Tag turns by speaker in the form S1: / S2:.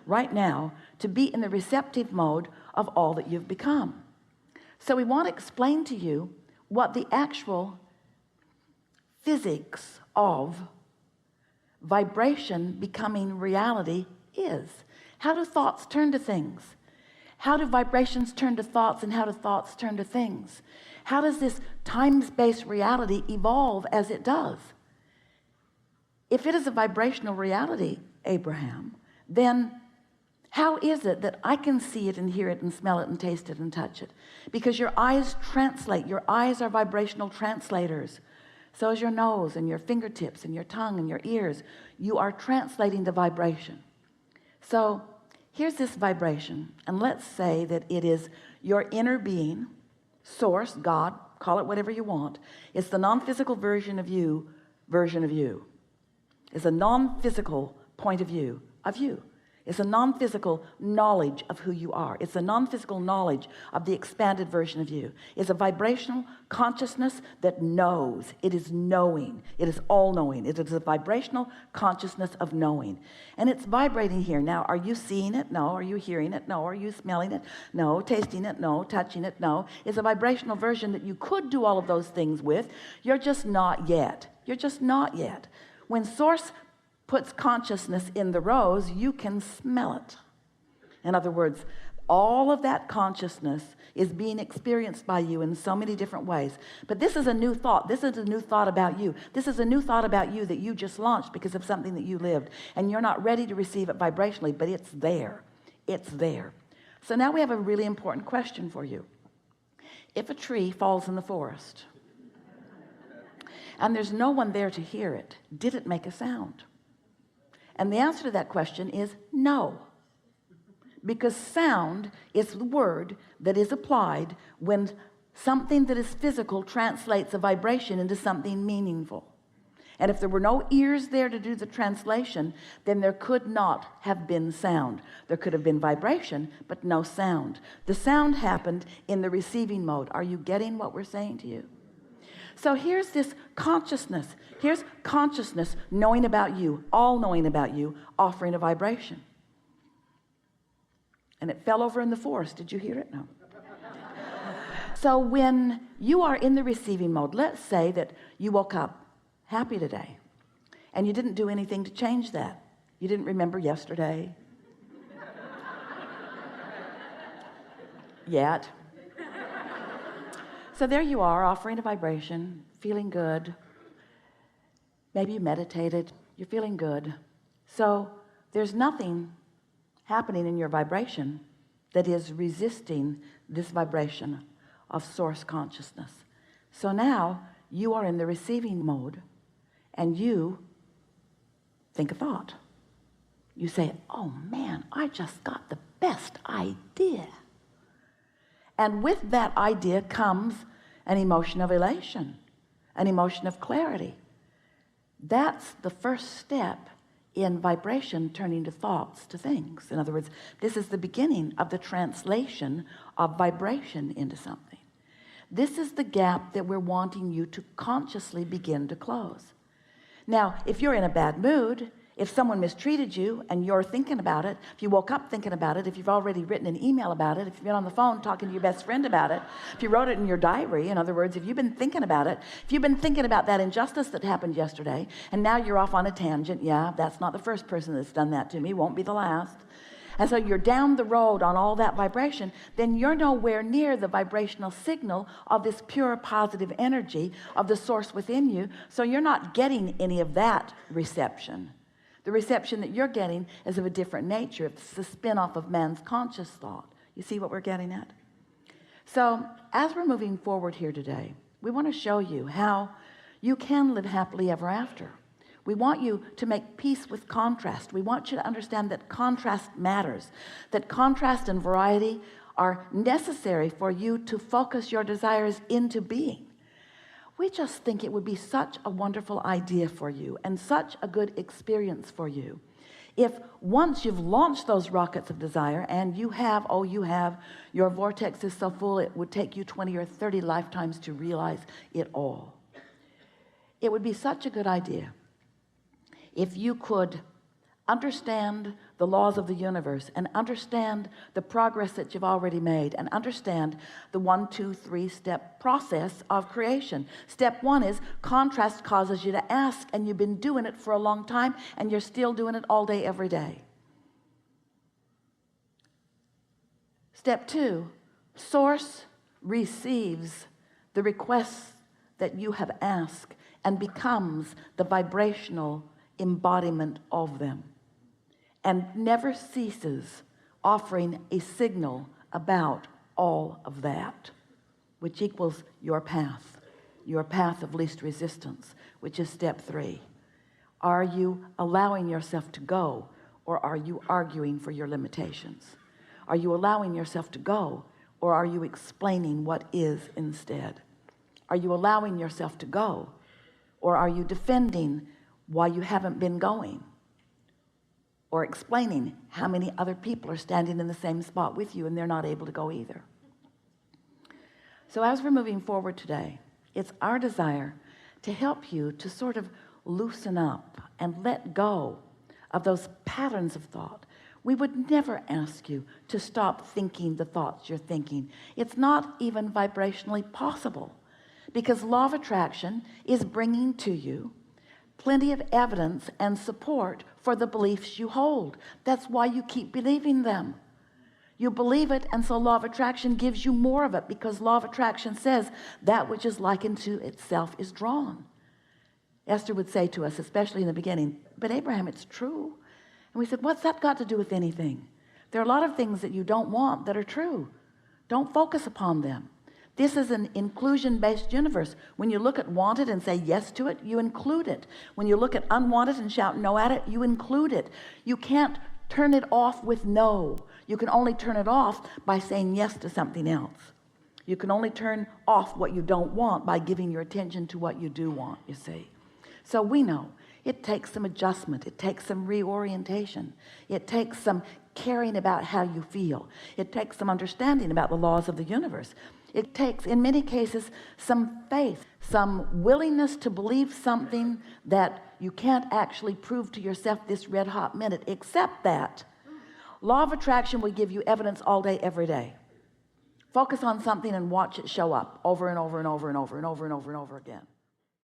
S1: right now to be in the receptive mode of all that you've become. So we want to explain to you what the actual physics of vibration becoming reality is. How do thoughts turn to things? How do vibrations turn to thoughts, and how do thoughts turn to things? How does this time-space reality evolve as it does? If it is a vibrational reality, Abraham, then how is it that I can see it and hear it and smell it and taste it and touch it? Because your eyes translate. Your eyes are vibrational translators. So is your nose and your fingertips and your tongue and your ears. You are translating the vibration. So here's this vibration, and let's say that it is your inner being, source, God, call it whatever you want. It's the non-physical version of you. It's a non-physical point of view of you. It's a non-physical knowledge of who you are. It's a non-physical knowledge of the expanded version of you. It's a vibrational consciousness that knows. It is knowing. It is all-knowing. It is a vibrational consciousness of knowing. And it's vibrating here. Now, are you seeing it? No. Are you hearing it? No. Are you smelling it? No. Tasting it? No. Touching it? No. It's a vibrational version that you could do all of those things with. You're just not yet. You're just not yet. When Source puts consciousness in the rose, you can smell it. In other words, all of that consciousness is being experienced by you in so many different ways. But this is a new thought. This is a new thought about you. This is a new thought about you that you just launched because of something that you lived, and you're not ready to receive it vibrationally, but it's there. It's there. So now we have a really important question for you. If a tree falls in the forest and there's no one there to hear it, did it make a sound? And the answer to that question is no, because sound is the word that is applied when something that is physical translates a vibration into something meaningful. And if there were no ears there to do the translation, then there could not have been sound. There could have been vibration, but no sound. The sound happened in the receiving mode. Are you getting what we're saying to you? So here's this consciousness. Here's consciousness knowing about you, all knowing about you, offering a vibration. And it fell over in the forest. Did you hear it? No. So when you are in the receiving mode, let's say that you woke up happy today and you didn't do anything to change that. You didn't remember yesterday yet. So there you are, offering a vibration, feeling good. Maybe you meditated, you're feeling good. So there's nothing happening in your vibration that is resisting this vibration of source consciousness. So now you are in the receiving mode, and you think a thought. You say, oh man, I just got the best idea. And with that idea comes an emotion of elation, an emotion of clarity. That's the first step in vibration turning to thoughts, to things. In other words, this is the beginning of the translation of vibration into something. This is the gap that we're wanting you to consciously begin to close. Now, if you're in a bad mood, if someone mistreated you and you're thinking about it, if you woke up thinking about it, if you've already written an email about it, if you've been on the phone talking to your best friend about it, if you wrote it in your diary, in other words, if you've been thinking about it, if you've been thinking about that injustice that happened yesterday, and now you're off on a tangent, yeah, that's not the first person that's done that to me, won't be the last. And so you're down the road on all that vibration, then you're nowhere near the vibrational signal of this pure positive energy of the source within you, so you're not getting any of that reception. The reception that you're getting is of a different nature. It's the spin-off of man's conscious thought. You see what we're getting at? So as we're moving forward here today, we want to show you how you can live happily ever after. We want you to make peace with contrast. We want you to understand that contrast matters, that contrast and variety are necessary for you to focus your desires into being. We just think it would be such a wonderful idea for you and such a good experience for you if once you've launched those rockets of desire, and you have, your vortex is so full it would take you 20 or 30 lifetimes to realize it all. It would be such a good idea if you could understand the laws of the universe, and understand the progress that you've already made, and understand the 1, 2, 3 step process of creation. Step 1 is contrast causes you to ask, and you've been doing it for a long time, and you're still doing it all day every day. Step 2, source receives the requests that you have asked and becomes the vibrational embodiment of them, and never ceases offering a signal about all of that, which equals your path of least resistance, which is step 3. Are you allowing yourself to go, or are you arguing for your limitations? Are you allowing yourself to go, or are you explaining what is instead? Are you allowing yourself to go, or are you defending why you haven't been going, or explaining how many other people are standing in the same spot with you and they're not able to go either? So as we're moving forward today, it's our desire to help you to sort of loosen up and let go of those patterns of thought. We would never ask you to stop thinking the thoughts you're thinking. It's not even vibrationally possible, because law of attraction is bringing to you plenty of evidence and support for the beliefs you hold. That's why you keep believing them. You believe it, and so law of attraction gives you more of it, because law of attraction says that which is likened to itself is drawn. Esther would say to us, especially in the beginning, but Abraham, it's true. And we said, what's that got to do with anything? There are a lot of things that you don't want that are true. Don't focus upon them. This is an inclusion-based universe. When you look at wanted and say yes to it, you include it. When you look at unwanted and shout no at it, you include it. You can't turn it off with no. You can only turn it off by saying yes to something else. You can only turn off what you don't want by giving your attention to what you do want, you see. So we know it takes some adjustment. It takes some reorientation. It takes some caring about how you feel. It takes some understanding about the laws of the universe. It takes, in many cases, some faith, some willingness to believe something that you can't actually prove to yourself this red hot minute, except that law of attraction will give you evidence all day, every day. Focus on something and watch it show up over and over and over and over and over and over and over again.